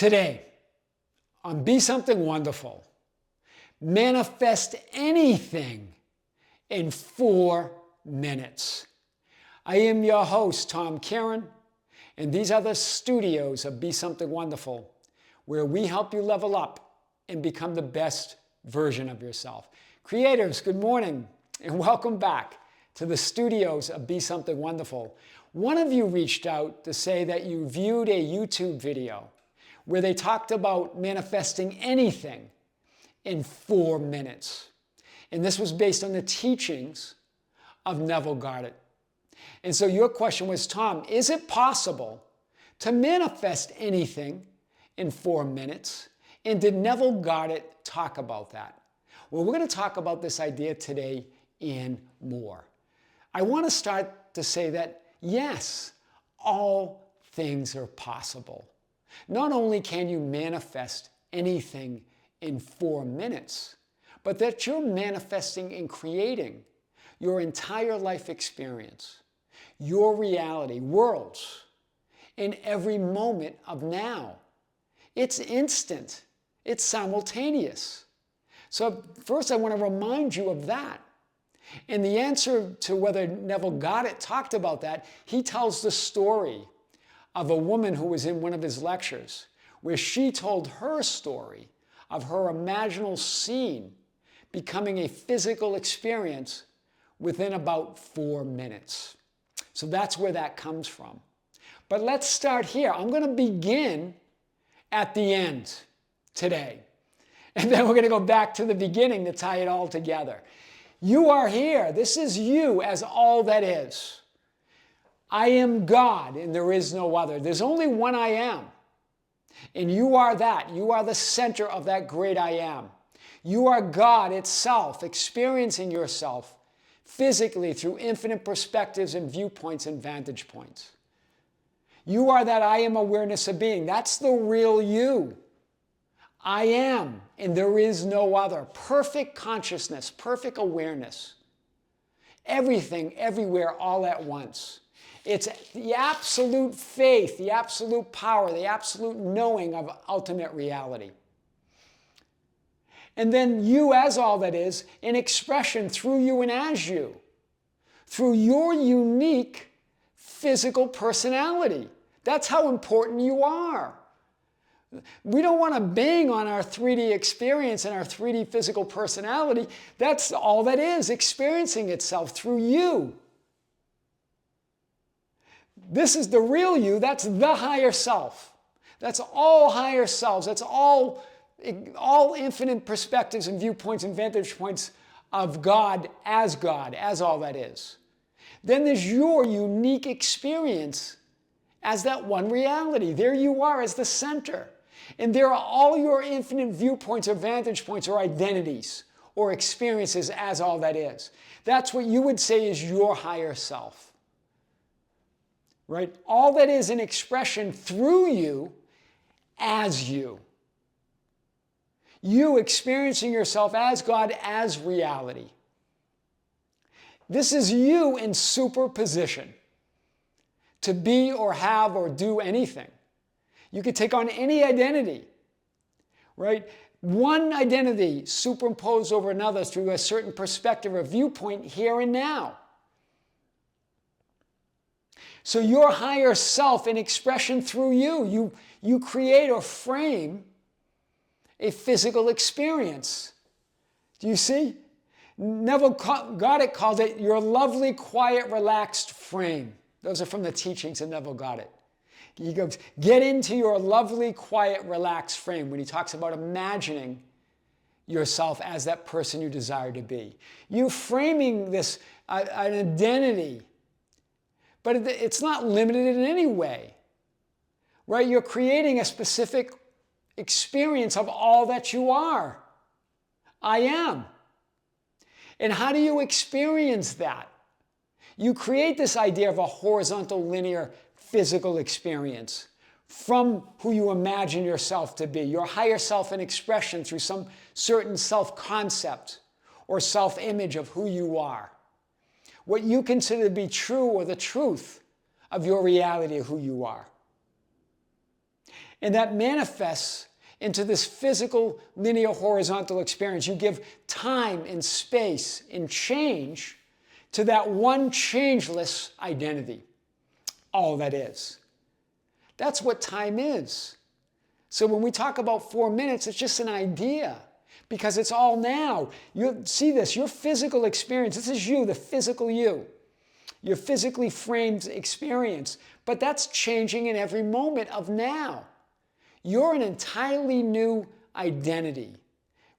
Today, on Be Something Wonderful, manifest anything in 4 minutes. I am your host, Tom Kearin, and these are the studios of Be Something Wonderful, where we help you level up and become the best version of yourself. Creators, good morning, and welcome back to the studios of Be Something Wonderful. One of you reached out to say that you viewed a YouTube video where they talked about manifesting anything in 4 minutes. And this was based on the teachings of Neville Goddard. And so your question was, Tom, is it possible to manifest anything in 4 minutes? And did Neville Goddard talk about that? Well, we're going to talk about this idea today and more. I want to start to say that, yes, all things are possible. Not only can you manifest anything in 4 minutes, but that you're manifesting and creating your entire life experience, your reality, worlds, in every moment of now. It's instant. It's simultaneous. So first I want to remind you of that. And the answer to whether Neville Goddard talked about that, he tells the story of a woman who was in one of his lectures where she told her story of her imaginal scene becoming a physical experience within about 4 minutes. So that's where that comes from. But let's start here. I'm going to begin at the end today. And then we're going to go back to the beginning to tie it all together. You are here. This is you as all that is. I am God and there is no other. There's only one I am. And you are that. You are the center of that great I am. You are God itself, experiencing yourself physically through infinite perspectives and viewpoints and vantage points. You are that I am awareness of being. That's the real you. I am, and there is no other. Perfect consciousness, perfect awareness. Everything, everywhere, all at once. It's the absolute faith, the absolute power, the absolute knowing of ultimate reality. And then you as all that is, in expression through you and as you. Through your unique physical personality. That's how important you are. We don't want to bang on our 3D experience and our 3D physical personality. That's all that is, experiencing itself through you. This is the real you. That's the higher self. That's all higher selves. That's all infinite perspectives and viewpoints and vantage points of God, as all that is. Then there's your unique experience as that one reality. There you are as the center. And there are all your infinite viewpoints or vantage points or identities or experiences as all that is. That's what you would say is your higher self. Right? All that is an expression through you as you. You experiencing yourself as God, as reality. This is you in superposition. To be or have or do anything. You could take on any identity. Right? One identity superimposed over another through a certain perspective or viewpoint here and now. So your higher self in expression through you create or frame a physical experience. Do you see? Neville Goddard calls it your lovely, quiet, relaxed frame. Those are from the teachings of Neville Goddard. He goes, get into your lovely, quiet, relaxed frame when he talks about imagining yourself as that person you desire to be. You framing this, an identity. But it's not limited in any way, right? You're creating a specific experience of all that you are. I am. And how do you experience that? You create this idea of a horizontal, linear, physical experience from who you imagine yourself to be, your higher self in expression through some certain self-concept or self-image of who you are. What you consider to be true or the truth of your reality of who you are. And that manifests into this physical, linear, horizontal experience. You give time and space and change to that one changeless identity. All that is. That's what time is. So when we talk about 4 minutes, it's just an idea because it's all now. You see this, your physical experience, this is you, the physical you, your physically framed experience, but that's changing in every moment of now. You're an entirely new identity,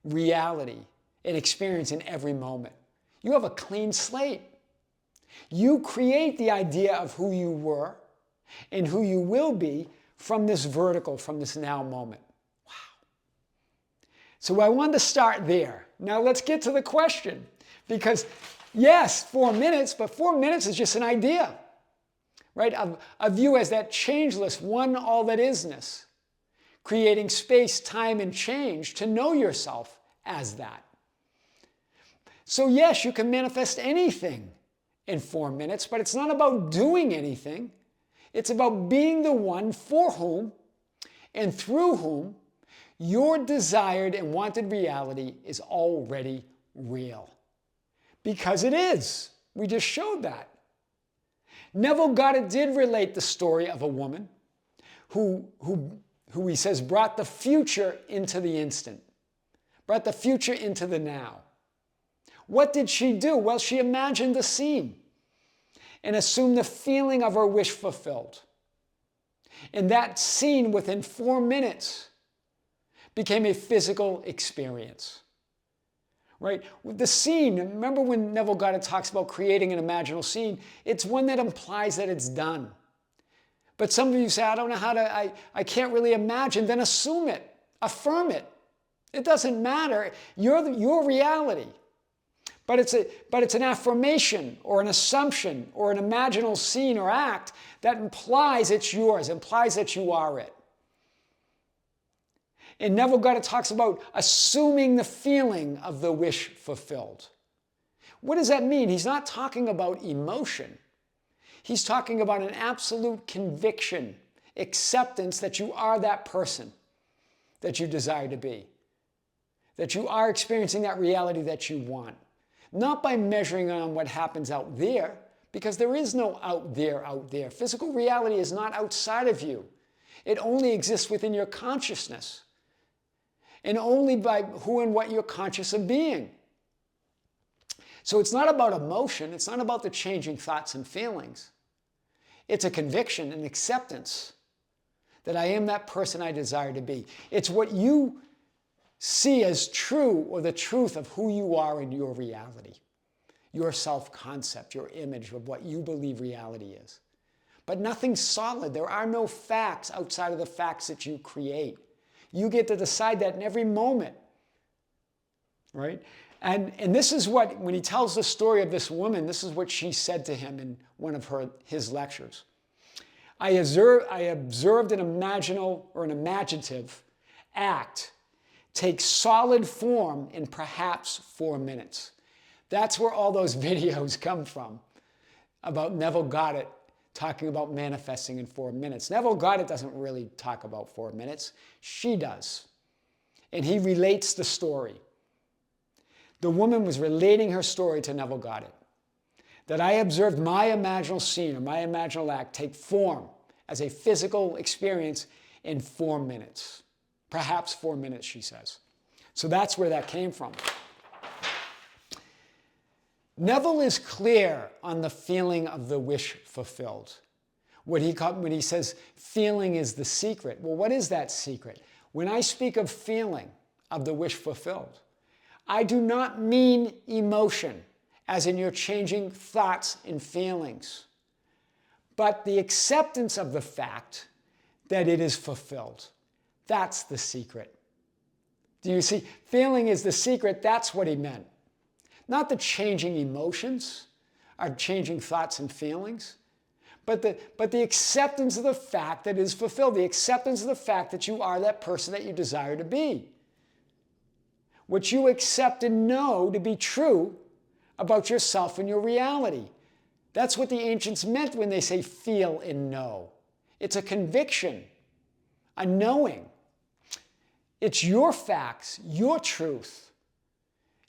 reality, and experience in every moment. You have a clean slate. You create the idea of who you were and who you will be from this vertical, from this now moment. Wow. So I wanted to start there. Now let's get to the question. Because yes, 4 minutes, but 4 minutes is just an idea, right? Of you as that changeless, one all that isness, creating space, time, and change to know yourself as that. So yes, you can manifest anything in 4 minutes, but it's not about doing anything. It's about being the one for whom and through whom your desired and wanted reality is already real. Because it is. We just showed that. Neville Goddard did relate the story of a woman who he says brought the future into the instant, brought the future into the now. What did she do? Well, she imagined the scene and assumed the feeling of her wish fulfilled. And that scene within 4 minutes became a physical experience. Right? The scene, remember when Neville Goddard talks about creating an imaginal scene, it's one that implies that it's done. But some of you say, I don't know how to, I can't really imagine. Then assume it. Affirm it. It doesn't matter. You're your reality. But it's an affirmation or an assumption or an imaginal scene or act that implies it's yours, implies that you are it. And Neville Goddard talks about assuming the feeling of the wish fulfilled. What does that mean? He's not talking about emotion. He's talking about an absolute conviction, acceptance that you are that person that you desire to be, that you are experiencing that reality that you want. Not by measuring on what happens out there, because there is no out there out there. Physical reality is not outside of you. It only exists within your consciousness, and only by who and what you're conscious of being. So it's not about emotion. It's not about the changing thoughts and feelings. It's a conviction, an acceptance that I am that person I desire to be. It's what you see as true or the truth of who you are in your reality, your self-concept, your image of what you believe reality is. But nothing's solid. There are no facts outside of the facts that you create. You get to decide that in every moment, right? And this is what, when he tells the story of this woman, this is what she said to him in one of his lectures. I observed an imaginal or an imaginative act take solid form in perhaps 4 minutes. That's where all those videos come from about Neville Goddard talking about manifesting in 4 minutes. Neville Goddard doesn't really talk about 4 minutes. She does. And he relates the story. The woman was relating her story to Neville Goddard. That I observed my imaginal scene or my imaginal act take form as a physical experience in 4 minutes. Perhaps 4 minutes, she says. So that's where that came from. Neville is clear on the feeling of the wish fulfilled. When he says feeling is the secret. Well, what is that secret? When I speak of feeling of the wish fulfilled, I do not mean emotion, as in your changing thoughts and feelings, but the acceptance of the fact that it is fulfilled. That's the secret. Do you see? Feeling is the secret. That's what he meant. Not the changing emotions, or changing thoughts and feelings, but the acceptance of the fact that it is fulfilled, the acceptance of the fact that you are that person that you desire to be. What you accept and know to be true about yourself and your reality. That's what the ancients meant when they say feel and know. It's a conviction a knowing. It's your facts, your truth,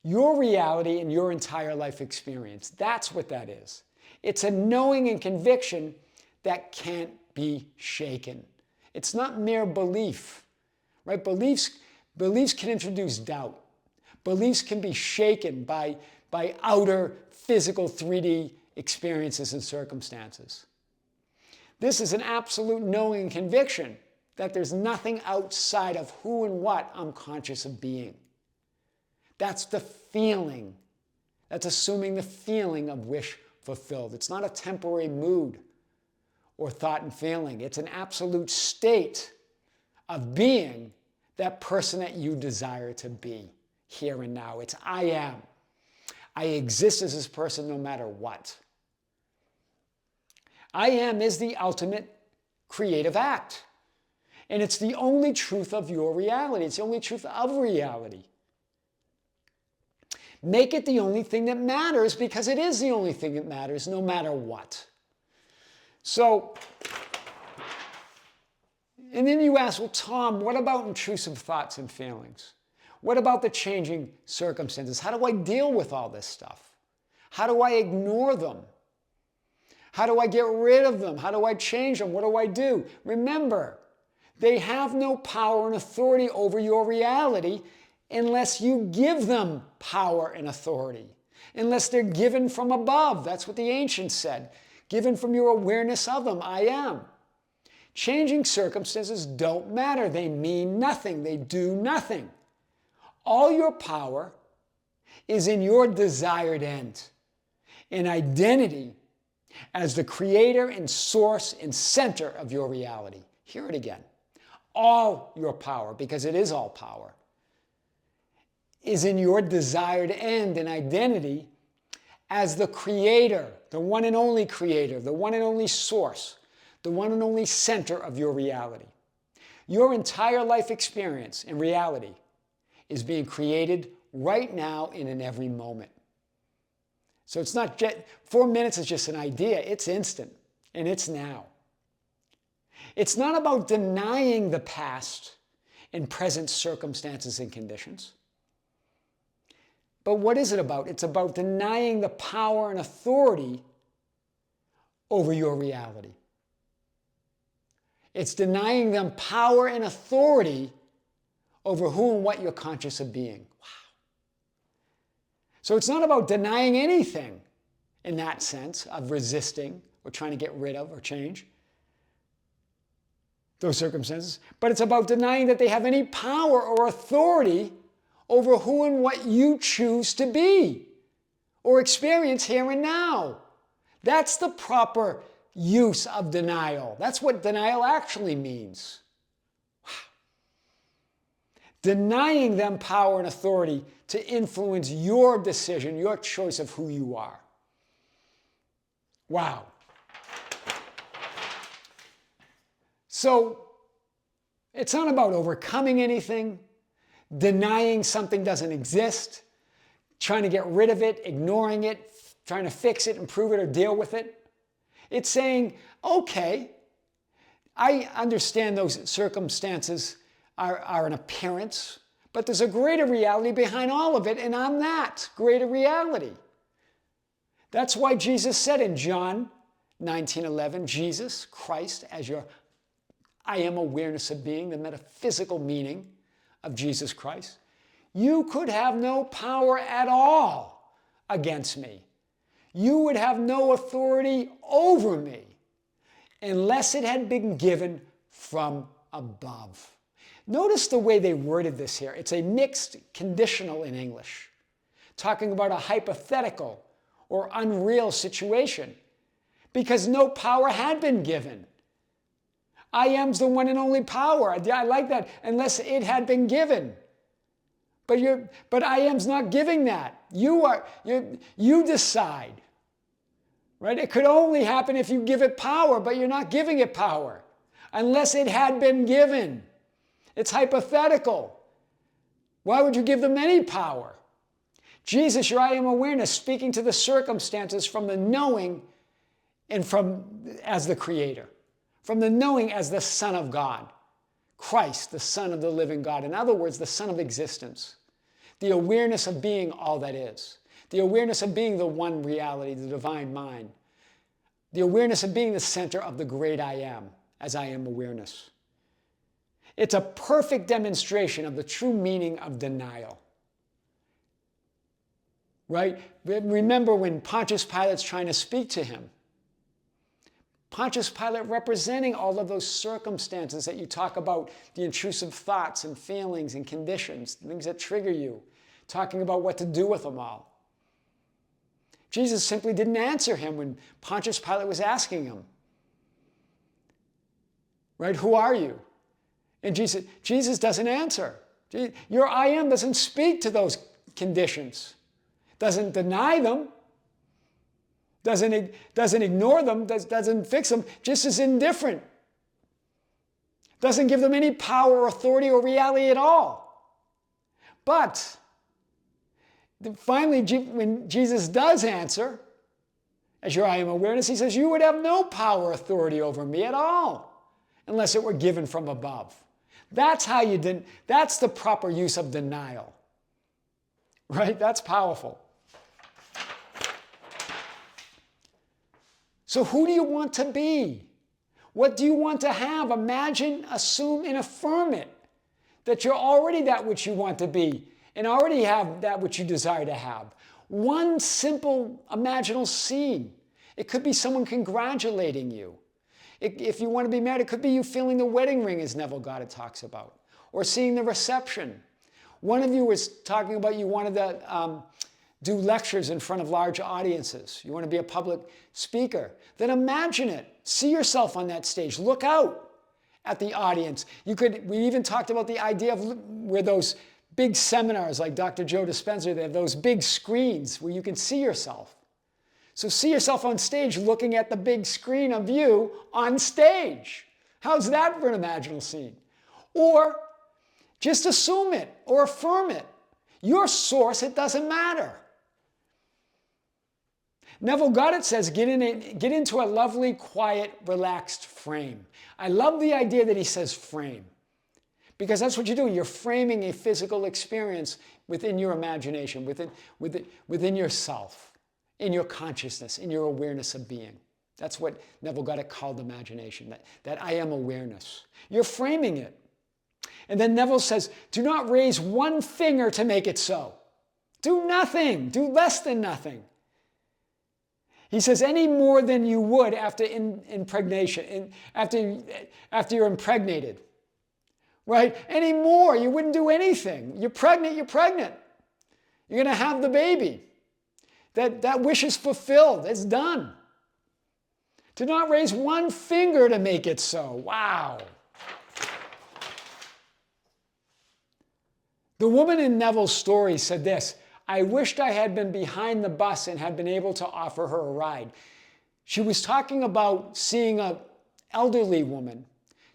your reality, and your entire life experience. That's what that is. It's a knowing and conviction that can't be shaken. It's not mere belief, right? Beliefs can introduce doubt. Beliefs can be shaken by outer physical 3D experiences and circumstances. This is an absolute knowing and conviction that there's nothing outside of who and what I'm conscious of being. That's the feeling. That's assuming the feeling of wish fulfilled. It's not a temporary mood or thought and feeling. It's an absolute state of being that person that you desire to be here and now. It's I am. I exist as this person no matter what. I am is the ultimate creative act. And it's the only truth of your reality. It's the only truth of reality. Make it the only thing that matters because it is the only thing that matters no matter what. So, and then you ask, well, Tom, what about intrusive thoughts and feelings? What about the changing circumstances? How do I deal with all this stuff? How do I ignore them? How do I get rid of them? How do I change them? What do I do? Remember, they have no power and authority over your reality unless you give them power and authority. Unless they're given from above. That's what the ancients said. Given from your awareness of them, I am. Changing circumstances don't matter. They mean nothing. They do nothing. All your power is in your desired end, in identity as the creator and source and center of your reality. Hear it again. All your power, because it is all power, is in your desired end and identity as the creator, the one and only creator, the one and only source, the one and only center of your reality. Your entire life experience and reality is being created right now and in every moment. So it's not just 4 minutes is just an idea. It's instant and it's now. It's not about denying the past and present circumstances and conditions. But what is it about? It's about denying the power and authority over your reality. It's denying them power and authority over who and what you're conscious of being. Wow. So it's not about denying anything in that sense of resisting or trying to get rid of or change those circumstances, but it's about denying that they have any power or authority over who and what you choose to be or experience here and now. That's the proper use of denial. That's what denial actually means. Wow. Denying them power and authority to influence your decision, your choice of who you are. Wow. So, it's not about overcoming anything, denying something doesn't exist, trying to get rid of it, ignoring it, trying to fix it, improve it, or deal with it. It's saying, okay, I understand those circumstances are an appearance, but there's a greater reality behind all of it, and I'm that greater reality. That's why Jesus said in John 19:11, Jesus, Christ, as your I am awareness of being, the metaphysical meaning of Jesus Christ. You could have no power at all against me. You would have no authority over me unless it had been given from above. Notice the way they worded this here. It's a mixed conditional in English, talking about a hypothetical or unreal situation because no power had been given. I am's the one and only power. I like that, unless it had been given. But I am's not giving that. You decide. Right? It could only happen if you give it power, but you're not giving it power. Unless it had been given. It's hypothetical. Why would you give them any power? Jesus, your I am awareness, speaking to the circumstances from the knowing and from as the creator. From the knowing as the Son of God, Christ, the Son of the living God. In other words, the Son of existence. The awareness of being all that is. The awareness of being the one reality, the divine mind. The awareness of being the center of the great I am, as I am awareness. It's a perfect demonstration of the true meaning of denial. Right? Remember when Pontius Pilate's trying to speak to him. Pontius Pilate representing all of those circumstances that you talk about, the intrusive thoughts and feelings and conditions, things that trigger you, talking about what to do with them all. Jesus simply didn't answer him when Pontius Pilate was asking him. Right? Who are you? And Jesus doesn't answer. Your I am doesn't speak to those conditions. Doesn't deny them. Doesn't ignore them. Doesn't fix them. Just is indifferent. Doesn't give them any power or authority or reality at all. But finally, when Jesus does answer, as your I am awareness, he says, you would have no power or authority over me at all, unless it were given from above. That's how that's the proper use of denial. Right? That's powerful. So who do you want to be? What do you want to have? Imagine, assume, and affirm it. That you're already that which you want to be and already have that which you desire to have. One simple imaginal scene. It could be someone congratulating you. If you want to be married, it could be you feeling the wedding ring, as Neville Goddard talks about, or seeing the reception. One of you was talking about you wanted to do lectures in front of large audiences. You want to be a public speaker. Then imagine it. See yourself on that stage. Look out at the audience. We even talked about the idea of where those big seminars like Dr. Joe Dispenza, they have those big screens where you can see yourself. So see yourself on stage looking at the big screen of you on stage. How's that for an imaginal scene? Or just assume it or affirm it. Your source, it doesn't matter. Neville Goddard says, get into a lovely, quiet, relaxed frame. I love the idea that he says frame. Because that's what you're doing. You're framing a physical experience within your imagination, within yourself, in your consciousness, in your awareness of being. That's what Neville Goddard called imagination, that I am awareness. You're framing it. And then Neville says, do not raise one finger to make it so. Do nothing. Do less than nothing. He says, any more than you would after impregnation, after you're impregnated. Right? Any more. You wouldn't do anything. You're pregnant, you're pregnant. You're going to have the baby. That wish is fulfilled. It's done. Do not raise one finger to make it so. Wow. The woman in Neville's story said this, I wished I had been behind the bus and had been able to offer her a ride. She was talking about seeing an elderly woman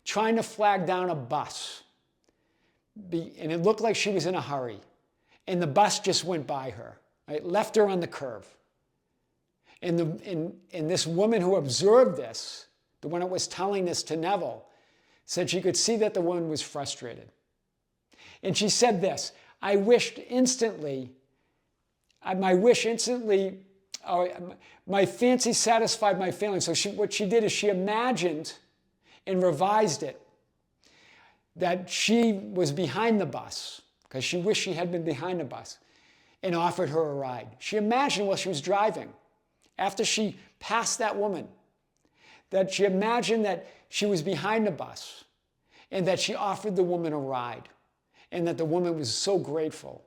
trying to flag down a bus. And it looked like she was in a hurry. And the bus just went by her, right? Left her on the curve. And this woman who observed this, the one that was telling this to Neville, said she could see that the woman was frustrated. And she said this, my fancy satisfied my feelings. So what she did is she imagined and revised it, that she was behind the bus, because she wished she had been behind the bus, and offered her a ride. She imagined while she was driving, after she passed that woman, that she imagined that she was behind the bus, and that she offered the woman a ride, and that the woman was so grateful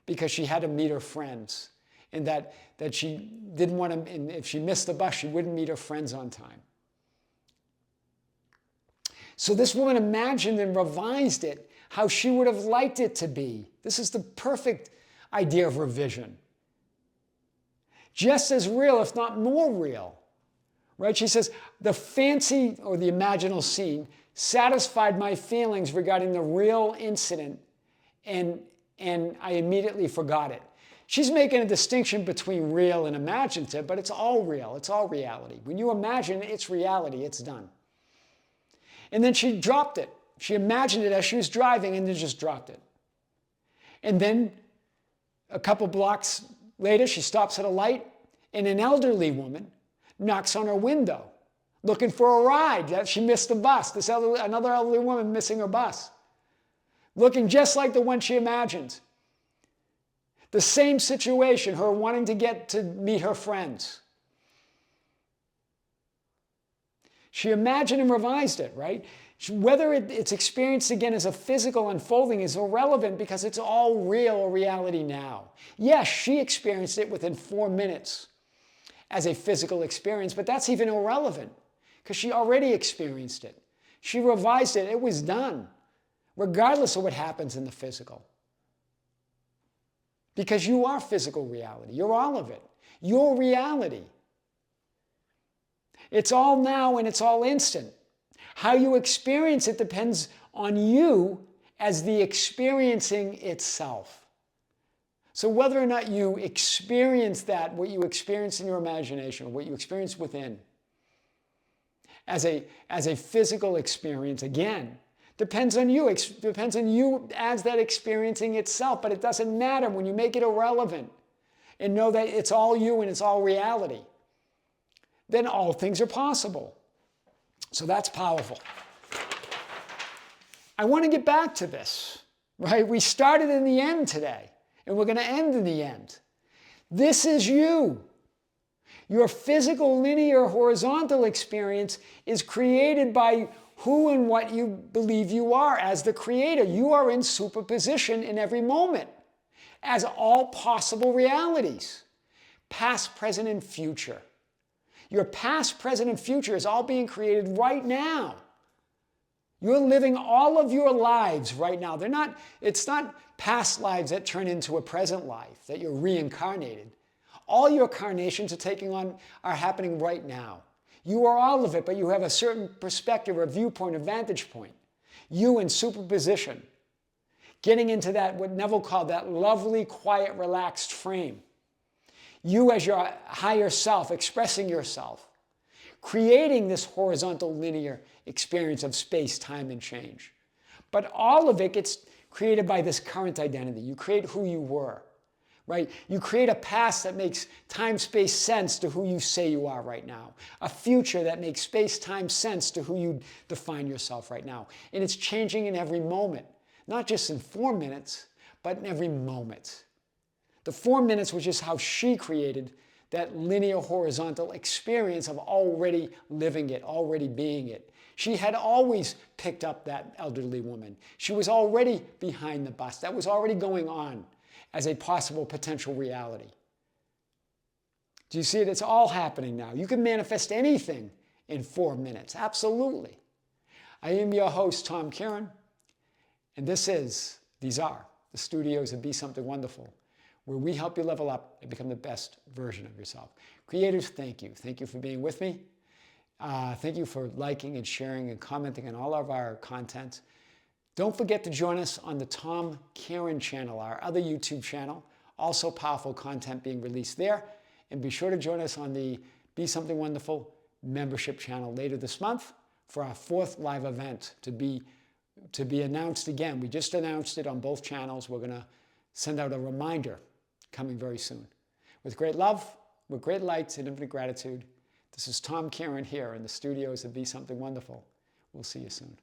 because she had to meet her friends, and that she didn't want to, and if she missed the bus, she wouldn't meet her friends on time. So this woman imagined and revised it, how she would have liked it to be. This is the perfect idea of revision. Just as real, if not more real. Right? She says, the fancy or the imaginal scene satisfied my feelings regarding the real incident, and I immediately forgot it. She's making a distinction between real and imaginative, but it's all real. It's all reality. When you imagine it's reality, it's done. And then she dropped it. She imagined it as she was driving and then just dropped it. And then a couple blocks later, she stops at a light and an elderly woman knocks on her window looking for a ride. She missed the bus. Another elderly woman missing her bus. Looking just like the one she imagined. The same situation, her wanting to get to meet her friends. She imagined and revised it, right? Whether it's experienced again as a physical unfolding is irrelevant because it's all real or reality now. Yes, she experienced it within 4 minutes as a physical experience, but that's even irrelevant because she already experienced it. She revised it. It was done, regardless of what happens in the physical. Because you are physical reality. You're all of it. Your reality. It's all now and it's all instant. How you experience it depends on you as the experiencing itself. So whether or not you experience that, what you experience in your imagination, or what you experience within, as a physical experience, again, depends on you. It depends on you as that experiencing itself. But it doesn't matter when you make it irrelevant and know that it's all you and it's all reality. Then all things are possible. So that's powerful. I want to get back to this, right? We started in the end today, and we're going to end in the end. This is you. Your physical, linear, horizontal experience is created by who and what you believe you are as the creator. You are in superposition in every moment as all possible realities, past, present, and future. Your past, present, and future is all being created right now. You're living all of your lives right now. It's not past lives that turn into a present life, that you're reincarnated. All your carnations are happening right now. You are all of it, but you have a certain perspective or viewpoint, a vantage point. You in superposition. Getting into that, what Neville called that lovely, quiet, relaxed frame. You as your higher self, expressing yourself. Creating this horizontal, linear experience of space, time, and change. But all of it gets created by this current identity. You create who you were, right? You create a past that makes time-space sense to who you say you are right now. A future that makes space-time sense to who you define yourself right now. And it's changing in every moment. Not just in 4 minutes, but in every moment. The 4 minutes was just how she created that linear horizontal experience of already living it, already being it. She had always picked up that elderly woman. She was already behind the bus. That was already going on as a possible potential reality. Do you see it? It's all happening now. You can manifest anything in 4 minutes. Absolutely. I am your host, Tom Kearin, and these are the studios of Be Something Wonderful, where we help you level up and become the best version of yourself. Creators, thank you. Thank you for being with me. Thank you for liking and sharing and commenting on all of our content. Don't forget to join us on the Tom Kearin channel, our other YouTube channel. Also powerful content being released there. And be sure to join us on the Be Something Wonderful membership channel later this month for our 4th live event to be announced again. We just announced it on both channels. We're going to send out a reminder coming very soon. With great love, with great light and infinite gratitude, this is Tom Kearin here in the studios of Be Something Wonderful. We'll see you soon.